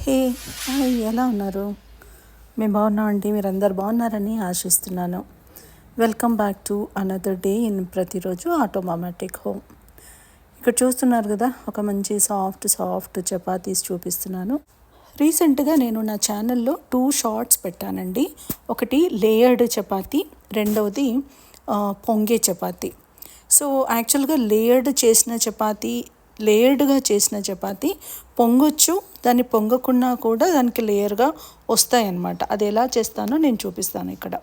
Hey hi, ఎలా ఉన్నారు? మేము బాగున్నామండి. మీరందరు బాగున్నారని ఆశిస్తున్నాను. Welcome back to another day in ప్రతిరోజు ఆటోమేటిక్ హోమ్. ఇక్కడ చూస్తున్నారు కదా, ఒక మంచి సాఫ్ట్ చపాతీస్ చూపిస్తున్నాను. రీసెంట్గా నేను నా ఛానల్లో 2 షార్ట్స్ పెట్టానండి. ఒకటి లేయర్డ్ చపాతీ, రెండవది పొంగే చపాతీ. సో యాక్చువల్గా లేయర్డ్గా చేసిన చపాతీ పొంగొచ్చు, దాన్ని పొంగకుండా కూడా దానికి లేయర్గా వస్తాయన్నమాట. అది ఎలా చేస్తానో నేను చూపిస్తాను ఇక్కడ.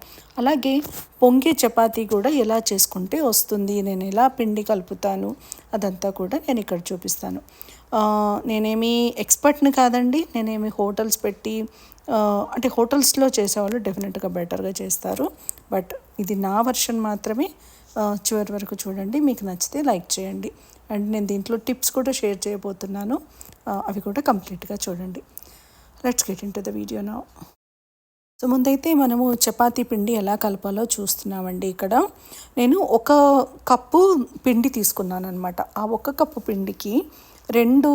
అలాగే పొంగే చపాతీ కూడా ఎలా చేసుకుంటే వస్తుంది, నేను ఎలా పిండి కలుపుతాను అదంతా కూడా నేను ఇక్కడ చూపిస్తాను. నేనేమి ఎక్స్పర్ట్ని కాదండి. నేనేమి హోటల్స్ పెట్టి అంటే హోటల్స్లో చేసేవాళ్ళు డెఫినెట్గా బెటర్గా చేస్తారు. బట్ ఇది నా వర్షన్ మాత్రమే. చివరి వరకు చూడండి, మీకు నచ్చితే లైక్ చేయండి. అండ్ నేను దీంట్లో టిప్స్ కూడా షేర్ చేయబోతున్నాను, అవి కూడా కంప్లీట్గా చూడండి. Let's get in to the video now. So ముందైతే మనము చపాతీ పిండి ఎలా కలపాలో చూస్తున్నామండి. ఇక్కడ నేను 1 కప్పు పిండి తీసుకున్నాను అనమాట. ఆ 1 కప్పు పిండికి 2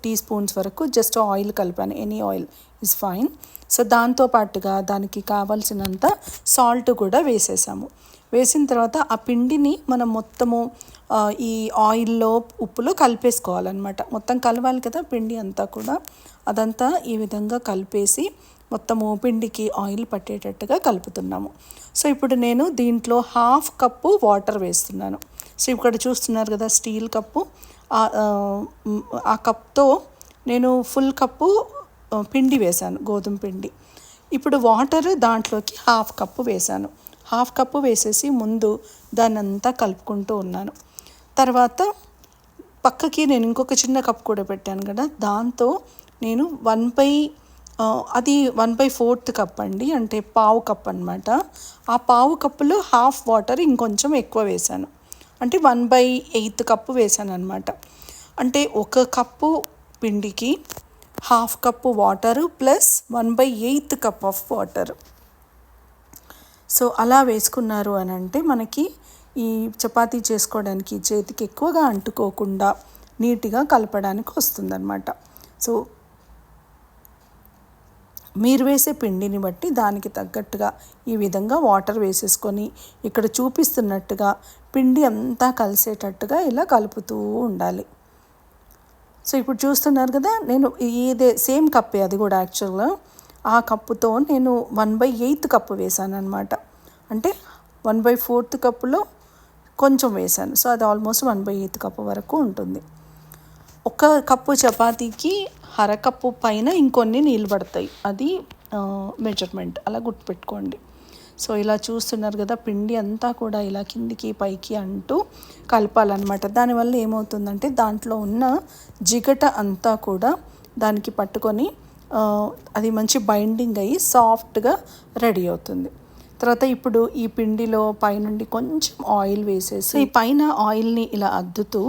టీ స్పూన్స్ వరకు జస్ట్ ఆయిల్ కలిపాను. Any oil is fine. So దాంతోపాటుగా దానికి కావాల్సినంత సాల్ట్ కూడా వేసిన తర్వాత ఆ పిండిని మనం మొత్తము ఈ ఆయిల్లో ఉప్పులో కలిపేసుకోవాలన్నమాట. మొత్తం కలవాలి కదా పిండి అంతా కూడా. అదంతా ఈ విధంగా కలిపేసి మొత్తము పిండికి ఆయిల్ పట్టేటట్టుగా కలుపుతున్నాము. సో ఇప్పుడు నేను దీంట్లో 1/2 కప్పు వాటర్ వేస్తున్నాను. సో ఇక్కడ చూస్తున్నారు కదా, స్టీల్ కప్పు. ఆ కప్తో నేను ఫుల్ కప్పు పిండి వేశాను, గోధుమ పిండి. ఇప్పుడు వాటర్ దాంట్లోకి 1/2 కప్పు వేశాను. 1/2 కప్పు వేసేసి ముందు దాన్ని అంతా కలుపుకుంటూ ఉన్నాను. తర్వాత పక్కకి నేను ఇంకొక చిన్న కప్ కూడా పెట్టాను కదా, దాంతో నేను 1/4 కప్ అండి, అంటే 1/2 కప్ అనమాట. ఆ 1/2 కప్పులో 1/2 వాటర్ ఇంకొంచెం ఎక్కువ వేశాను, అంటే 1/8 కప్పు వేశాను అనమాట. అంటే 1 కప్పు పిండికి 1/2 cup water plus 1/8 cup of water. So అలా వేసుకున్నారు అని అంటే మనకి ఈ చపాతీ చేసుకోవడానికి చేతికి ఎక్కువగా అంటుకోకుండా నీట్గా కలపడానికి వస్తుందన్నమాట. సో మీరు వేసే పిండిని బట్టి దానికి తగ్గట్టుగా ఈ విధంగా వాటర్ వేసేసుకొని ఇక్కడ చూపిస్తున్నట్టుగా పిండి అంతా కలిసేటట్టుగా ఇలా కలుపుతూ ఉండాలి. సో ఇప్పుడు చూస్తున్నారు కదా, నేను ఇదే సేమ్ కప్పే, అది కూడా యాక్చువల్గా ఆ కప్పుతో నేను 1/8 కప్పు వేసాను అనమాట. అంటే 1/4 కప్పులో కొంచెం వేశాను. సో అది ఆల్మోస్ట్ 1/8 కప్పు వరకు ఉంటుంది. 1 కప్పు చపాతీకి 1/2 కప్పు పైన ఇంకొన్ని నీళ్ళు పడతాయి, అది మెజర్మెంట్, అలా గుర్తుపెట్టుకోండి. సో ఇలా చూస్తున్నారు కదా, పిండి అంతా కూడా ఇలా కిందికి పైకి అంటూ కలపాలన్నమాట. దానివల్ల ఏమవుతుందంటే దాంట్లో ఉన్న జిగట అంతా కూడా దానికి పట్టుకొని అది మంచి బైండింగ్ అయ్యి సాఫ్ట్గా రెడీ అవుతుంది. తర్వాత ఇప్పుడు ఈ పిండిలో పైనుండి కొంచెం ఆయిల్ వేసేసి ఈ పైన ఆయిల్ని ఇలా అద్దుతూ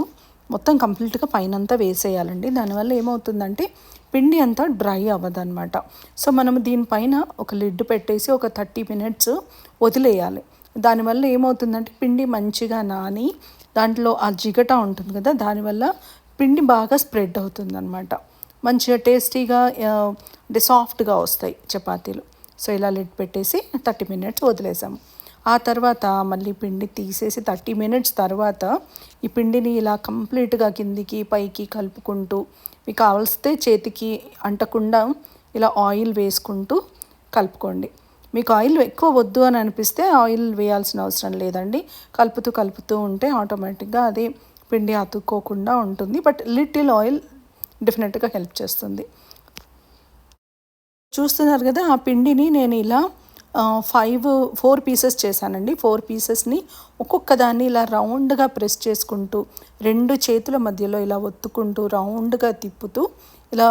మొత్తం కంప్లీట్గా పైనంతా వేసేయాలండి. దానివల్ల ఏమవుతుందంటే పిండి అంతా డ్రై అవ్వదన్నమాట. సో మనము దీనిపైన ఒక లిడ్ పెట్టేసి ఒక 30 minutes వదిలేయాలి. దానివల్ల ఏమవుతుందంటే పిండి మంచిగా నాని దాంట్లో ఆ జిగట ఉంటుంది కదా, దానివల్ల పిండి బాగా స్ప్రెడ్ అవుతుందన్నమాట. మంచిగా టేస్టీగా అంటే సాఫ్ట్గా వస్తాయి చపాతీలు. సో ఇలా లిడ్ పెట్టేసి 30 minutes వదిలేసాము. ఆ తర్వాత మళ్ళీ పిండి తీసేసి 30 minutes తర్వాత ఈ పిండిని ఇలా కంప్లీట్గా కిందికి పైకి కలుపుకుంటూ, మీకు కావలిస్తే చేతికి అంటకుండా ఇలా ఆయిల్ వేసుకుంటూ కలుపుకోండి. మీకు ఆయిల్ ఎక్కువ వద్దు అని అనిపిస్తే ఆయిల్ వేయాల్సిన అవసరం లేదండి. కలుపుతూ ఉంటే ఆటోమేటిక్గా అది పిండి అతుక్కోకుండా ఉంటుంది. బట్ లిటిల్ ఆయిల్ డెఫినెట్గా హెల్ప్ చేస్తుంది. చూస్తున్నారు కదా, ఆ పిండిని నేను ఇలా 4 పీసెస్ చేశానండి. 4 పీసెస్ని ఒక్కొక్క దాన్ని ఇలా రౌండ్గా ప్రెస్ చేసుకుంటూ 2 చేతుల మధ్యలో ఇలా ఒత్తుకుంటూ రౌండ్గా తిప్పుతూ ఇలా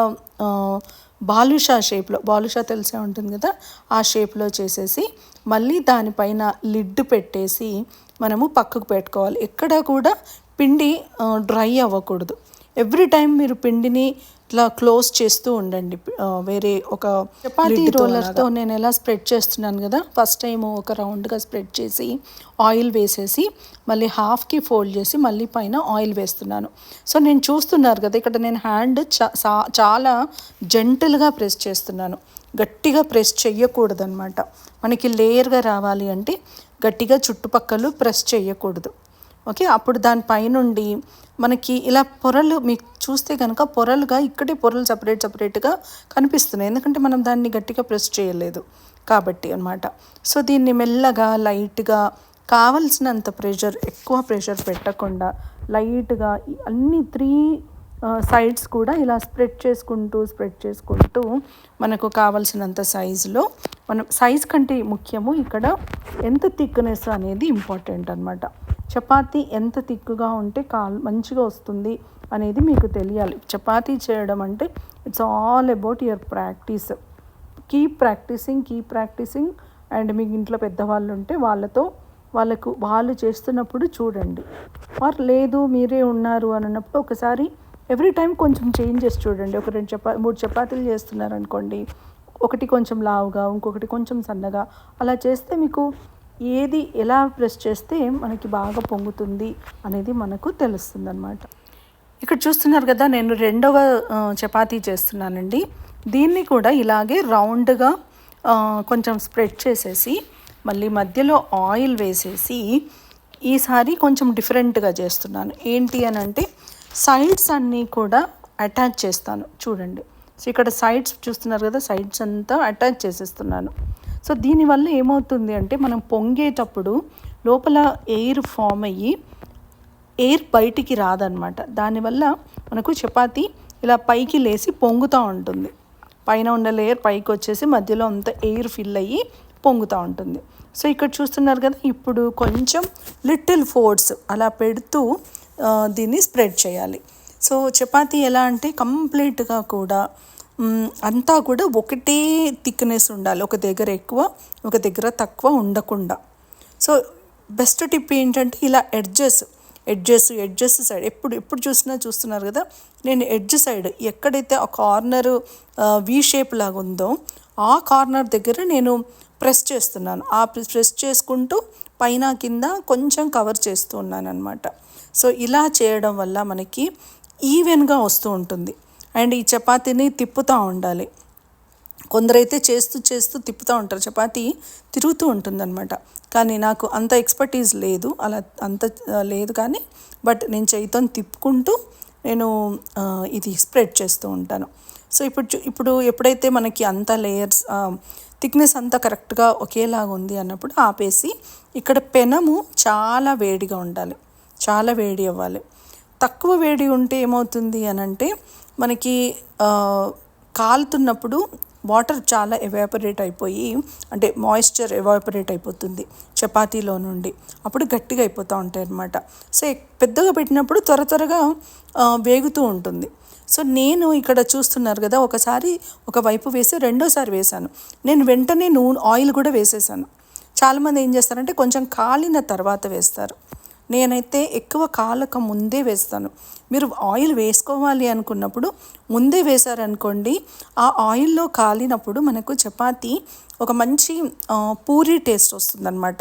బాలుషా తెలిసే ఉంటుంది కదా, ఆ షేప్లో చేసేసి మళ్ళీ దానిపైన లిడ్ పెట్టేసి మనము పక్కకు పెట్టుకోవాలి. ఎక్కడా కూడా పిండి డ్రై అవ్వకూడదు. ఎవ్రీ టైం మీరు పిండిని ఇట్లా క్లోజ్ చేస్తూ ఉండండి. వేరే ఒక చపాతీ రోలర్తో నేను ఎలా స్ప్రెడ్ చేస్తున్నాను కదా, ఫస్ట్ టైం ఒక రౌండ్గా స్ప్రెడ్ చేసి ఆయిల్ వేసేసి మళ్ళీ హాఫ్కి ఫోల్డ్ చేసి మళ్ళీ పైన ఆయిల్ వేస్తున్నాను. సో నేను చూస్తున్నారు కదా, ఇక్కడ నేను హ్యాండ్ చాలా జెంటల్గా ప్రెస్ చేస్తున్నాను. గట్టిగా ప్రెస్ చెయ్యకూడదన్నమాట. మనకి లేయర్గా రావాలి అంటే గట్టిగా చుట్టుపక్కల ప్రెస్ చేయకూడదు. ఓకే, అప్పుడు దానిపైనుండి మనకి ఇలా పొరలు మీకు చూస్తే కనుక పొరలుగా ఇక్కడే పొరలు సపరేట్గా కనిపిస్తున్నాయి, ఎందుకంటే మనం దాన్ని గట్టిగా ప్రెస్ చేయలేదు కాబట్టి అనమాట. సో దీన్ని మెల్లగా లైట్గా కావలసినంత ఎక్కువ ప్రెషర్ పెట్టకుండా లైట్గా అన్ని 3 సైడ్స్ కూడా ఇలా స్ప్రెడ్ చేసుకుంటూ మనకు కావలసినంత సైజులో, మనం సైజ్ కంటే ముఖ్యము ఇక్కడ ఎంత థిక్నెస్ అనేది ఇంపార్టెంట్ అనమాట. చపాతీ ఎంత థిక్గా ఉంటే మంచిగా వస్తుంది అనేది మీకు తెలియాలి. చపాతీ చేయడం అంటే it's all about your practice. Keep practicing. And మీకు ఇంట్లో పెద్దవాళ్ళు ఉంటే వాళ్ళు చేస్తున్నప్పుడు చూడండి. ఆర్ లేదు మీరే ఉన్నారు అని అన్నప్పుడు ఒకసారి ఎవ్రీ టైం కొంచెం చేంజ్ చేసి చూడండి. ఒక 3 చపాతీలు చేస్తున్నారు అనుకోండి, ఒకటి కొంచెం లావుగా, ఇంకొకటి కొంచెం సన్నగా, అలా చేస్తే మీకు ఏది ఎలా ప్రెస్ చేస్తే మనకి బాగా పొంగుతుంది అనేది మనకు తెలుస్తుంది అన్నమాట. ఇక్కడ చూస్తున్నారు కదా, నేను 2వ చపాతీ చేస్తున్నానండి. దీన్ని కూడా ఇలాగే రౌండ్గా కొంచెం స్ప్రెడ్ చేసేసి మళ్ళీ మధ్యలో ఆయిల్ వేసేసి ఈసారి కొంచెం డిఫరెంట్గా చేస్తున్నాను. ఏంటి అని అంటే సైడ్స్ అన్నీ కూడా అటాచ్ చేస్తాను. చూడండి, సో ఇక్కడ సైడ్స్ చూస్తున్నారు కదా, సైడ్స్ అంతా అటాచ్ చేసేస్తున్నాను. సో దీనివల్ల ఏమవుతుంది అంటే మనం పొంగేటప్పుడు లోపల ఎయిర్ ఫామ్ అయ్యి ఎయిర్ బయటికి రాదనమాట. దానివల్ల మనకు చపాతీ ఇలా పైకి లేసి పొంగుతూ ఉంటుంది. పైన ఉన్న లేయర్ పైకి వచ్చేసి మధ్యలో అంతా ఎయిర్ ఫిల్ అయ్యి పొంగుతూ ఉంటుంది. సో ఇక్కడ చూస్తున్నారు కదా, ఇప్పుడు కొంచెం లిటిల్ ఫోర్స్ అలా పెడుతూ దీన్ని స్ప్రెడ్ చేయాలి. సో చపాతీ ఎలా అంటే కంప్లీట్గా కూడా అంతా కూడా ఒకటే థిక్నెస్ ఉండాలి, ఒక దగ్గర ఎక్కువ ఒక దగ్గర తక్కువ ఉండకుండా. సో బెస్ట్ టిప్ ఏంటంటే ఇలా ఎడ్జెస్ సైడ్ ఎప్పుడు చూస్తున్నారు కదా, నేను ఎడ్జ్ సైడ్ ఎక్కడైతే ఆ కార్నర్ వీ షేప్ లాగా ఉందో ఆ కార్నర్ దగ్గర నేను ప్రెస్ చేస్తున్నాను. ఆ ప్రెస్ చేసుకుంటూ పైన కింద కొంచెం కవర్ చేస్తూ ఉన్నాను అనమాట. సో ఇలా చేయడం వల్ల మనకి ఈవెన్గా వస్తూ ఉంటుంది. అండ్ ఈ చపాతీని తిప్పుతూ ఉండాలి. కొందరైతే చేస్తూ తిప్పుతూ ఉంటారు, చపాతీ తిరుగుతూ ఉంటుందన్నమాట. కానీ నాకు అంత ఎక్స్పర్టీస్ లేదు, అలా అంత లేదు. కానీ బట్ నేను చేయితో తిప్పుకుంటూ నేను ఇది స్ప్రెడ్ చేస్తూ ఉంటాను. సో ఇప్పుడు ఎప్పుడైతే మనకి అంత లేయర్స్ థిక్నెస్ అంతా కరెక్ట్గా ఒకేలాగా ఉంది అన్నప్పుడు ఆపేసి, ఇక్కడ పెనము చాలా వేడిగా ఉండాలి, చాలా వేడి అవ్వాలి. తక్కువ వేడి ఉంటే ఏమవుతుంది అని అంటే మనకి కాలుతున్నప్పుడు వాటర్ చాలా ఎవాపరేట్ అయిపోయి, అంటే మాయిశ్చర్ ఎవాపరేట్ అయిపోతుంది చపాతీలో నుండి, అప్పుడు గట్టిగా అయిపోతూ ఉంటాయి అన్నమాట. సో పెద్దగా పెట్టినప్పుడు త్వరగా వేగుతూ ఉంటుంది. సో నేను ఇక్కడ చూస్తున్నారు కదా, ఒక వైపు వేసి రెండోసారి వేశాను. నేను వెంటనే ఆయిల్ కూడా వేసేసాను. చాలామంది ఏం చేస్తారంటే కొంచెం కాలిన తర్వాత వేస్తారు. నేనైతే ఎక్కువ కాలక ముందే వేస్తాను. మీరు ఆయిల్ వేసుకోవాలి అనుకున్నప్పుడు ముందే వేశారనుకోండి, ఆ ఆయిల్లో కాలినప్పుడు మనకు చపాతీ ఒక మంచి పూరి టేస్ట్ వస్తుందన్నమాట.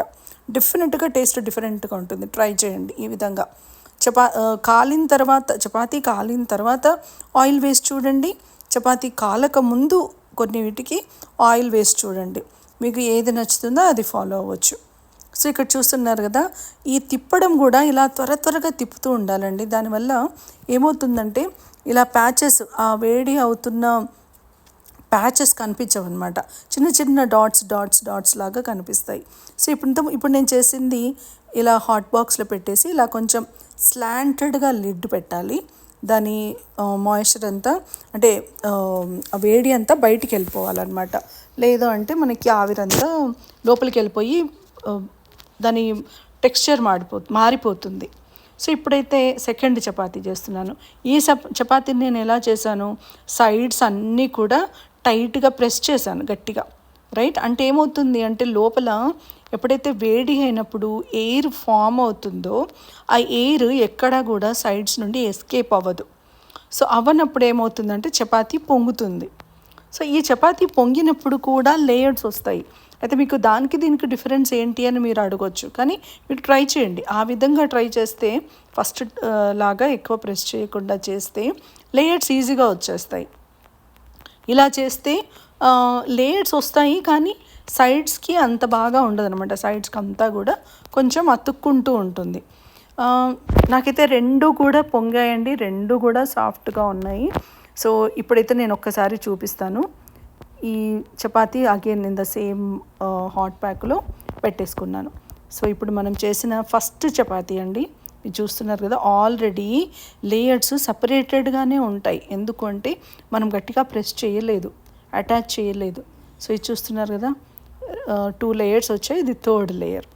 టేస్ట్ డిఫరెంట్గా ఉంటుంది. ట్రై చేయండి ఈ విధంగా. చపాతీ కాలిన తర్వాత ఆయిల్ వేసి చూడండి, చపాతీ కాలక ముందు కొన్ని వీటికి ఆయిల్ వేసి చూడండి. మీకు ఏది నచ్చుతుందో అది ఫాలో అవ్వచ్చు. సో ఇక్కడ చూస్తున్నారు కదా, ఈ తిప్పడం కూడా ఇలా త్వరగా తిప్పుతూ ఉండాలండి. దానివల్ల ఏమవుతుందంటే ఇలా ప్యాచెస్, ఆ వేడి అవుతున్న ప్యాచెస్ కనిపించవు అనమాట. చిన్న డాట్స్ లాగా కనిపిస్తాయి. సో ఇప్పుడు నేను చేసింది ఇలా హాట్ బాక్స్లో పెట్టేసి ఇలా కొంచెం స్లాంటెడ్గా లిడ్ పెట్టాలి. దాని మాయిశ్చర్ అంతా, అంటే వేడి అంతా బయటికి వెళ్ళిపోవాలన్నమాట. లేదు అంటే మనకి ఆవిరంతా లోపలికి వెళ్ళిపోయి దాని టెక్స్చర్ మారిపోతుంది. సో ఇప్పుడైతే సెకండ్ చపాతీ చేస్తున్నాను. ఈ చపాతీని నేను ఎలా చేశాను, సైడ్స్ అన్నీ కూడా టైట్గా ప్రెస్ చేశాను గట్టిగా, రైట్. అంటే ఏమవుతుంది అంటే లోపల ఎప్పుడైతే వేడి అయినప్పుడు ఎయిర్ ఫామ్ అవుతుందో ఆ ఎయిర్ ఎక్కడా కూడా సైడ్స్ నుండి ఎస్కేప్ అవ్వదు. సో అవ్వనప్పుడు ఏమవుతుందంటే చపాతీ పొంగుతుంది. సో ఈ చపాతీ పొంగినప్పుడు కూడా లేయర్స్ వస్తాయి. అయితే మీకు దానికి దీనికి డిఫరెన్స్ ఏంటి అని మీరు అడగొచ్చు, కానీ మీరు ట్రై చేయండి. ఆ విధంగా ట్రై చేస్తే ఫస్ట్ లాగా ఎక్కువ ప్రెస్ చేయకుండా చేస్తే లేయర్స్ ఈజీగా వచ్చేస్తాయి. ఇలా చేస్తే లేయర్స్ వస్తాయి, కానీ సైడ్స్కి అంత బాగా ఉండదన్నమాట. సైడ్స్కి అంతా కూడా కొంచెం అతుక్కుంటూ ఉంటుంది. నాకైతే రెండు కూడా పొంగాయండి, రెండు కూడా సాఫ్ట్గా ఉన్నాయి. సో ఇప్పుడైతే నేను ఒక్కసారి చూపిస్తాను. ఈ చపాతీ again in the same hot ప్యాక్లో పెట్టేసుకున్నాను. సో ఇప్పుడు మనం చేసిన ఫస్ట్ చపాతీ అండి, మీరు చూస్తున్నారు కదా, ఆల్రెడీ లేయర్స్ సపరేటెడ్గానే ఉంటాయి. ఎందుకంటే మనం గట్టిగా ప్రెస్ చేయలేదు, అటాచ్ చేయలేదు. సో ఇది చూస్తున్నారు కదా, 2 లేయర్స్ వచ్చాయి. ఇది థర్డ్ లేయర్.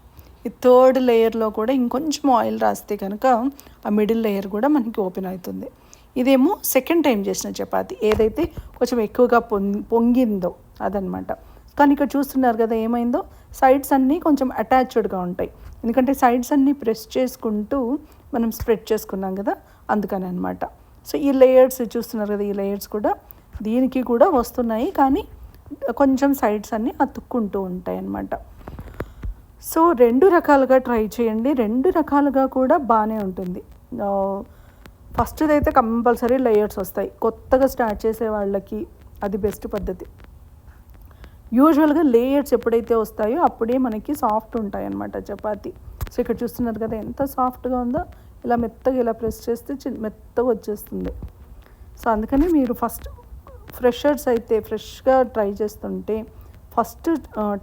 ఈ థర్డ్ లేయర్లో కూడా ఇంకొంచెం ఆయిల్ రాస్తే కనుక ఆ మిడిల్ లేయర్ కూడా మనకి ఓపెన్ అవుతుంది. ఇదేమో సెకండ్ టైం చేసిన చపాతీ, ఏదైతే కొంచెం ఎక్కువగా పొంగిందో అదనమాట. కానీ ఇక్కడ చూస్తున్నారు కదా ఏమైందో, సైడ్స్ అన్నీ కొంచెం అటాచ్డ్గా ఉంటాయి. ఎందుకంటే సైడ్స్ అన్నీ ప్రెస్ చేసుకుంటూ మనం స్ప్రెడ్ చేసుకున్నాం కదా, అందుకని అనమాట. సో ఈ లేయర్స్ చూస్తున్నారు కదా, ఈ లేయర్స్ కూడా దీనికి కూడా వస్తున్నాయి, కానీ కొంచెం సైడ్స్ అన్నీ అతుక్కుంటూ ఉంటాయి అన్నమాట. సో 2 రకాలుగా ట్రై చేయండి, 2 రకాలుగా కూడా బాగానే ఉంటుంది. ఫస్ట్ది అయితే కంపల్సరీ లేయర్స్ వస్తాయి. కొత్తగా స్టార్ట్ చేసే వాళ్ళకి అది బెస్ట్ పద్ధతి. యూజువల్గా లేయర్స్ ఎప్పుడైతే వస్తాయో అప్పుడే మనకి సాఫ్ట్ ఉంటాయి అన్నమాట చపాతీ. సో ఇక్కడ చూస్తున్నారు కదా ఎంత సాఫ్ట్గా ఉందో, ఇలా మెత్తగా ఇలా ప్రెస్ చేస్తే మెత్తగా వచ్చేస్తుంది. సో అందుకని మీరు ఫస్ట్ ఫ్రెషర్స్ అయితే ఫ్రెష్గా ట్రై చేస్తుంటే ఫస్ట్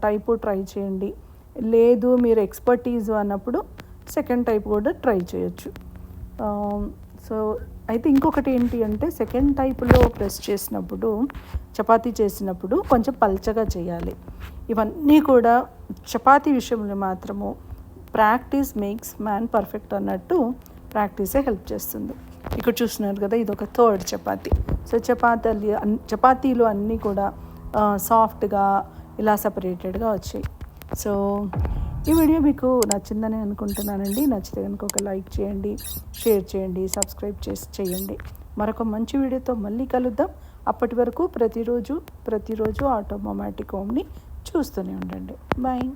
టైపు ట్రై చేయండి. లేదు మీరు ఎక్స్పర్టీజ్ అన్నప్పుడు సెకండ్ టైప్ కూడా ట్రై చేయొచ్చు. సో అయితే ఇంకొకటి ఏంటి అంటే, సెకండ్ టైప్లో ప్రెస్ చేసినప్పుడు, చపాతీ చేసినప్పుడు కొంచెం పల్చగా చేయాలి. ఇవన్నీ కూడా చపాతీ విషయంలో మాత్రము ప్రాక్టీస్ మేక్స్ మ్యాన్ పర్ఫెక్ట్ అన్నట్టు ప్రాక్టీసే హెల్ప్ చేస్తుంది. ఇక్కడ చూస్తున్నారు కదా, ఇది ఒక థర్డ్ చపాతీ. సో చపాతీలు అన్నీ కూడా సాఫ్ట్గా ఇలా సపరేటెడ్గా వచ్చాయి. సో ఈ వీడియో మీకు నచ్చిందని అనుకుంటున్నానండి. నచ్చితే కనుక ఒక లైక్ చేయండి, షేర్ చేయండి, సబ్స్క్రైబ్ చేయండి. మరొక మంచి వీడియోతో మళ్ళీ కలుద్దాం. అప్పటి వరకు ప్రతిరోజు ఆటోమేటిక్ హోమ్ని చూస్తూనే ఉండండి. బాయ్.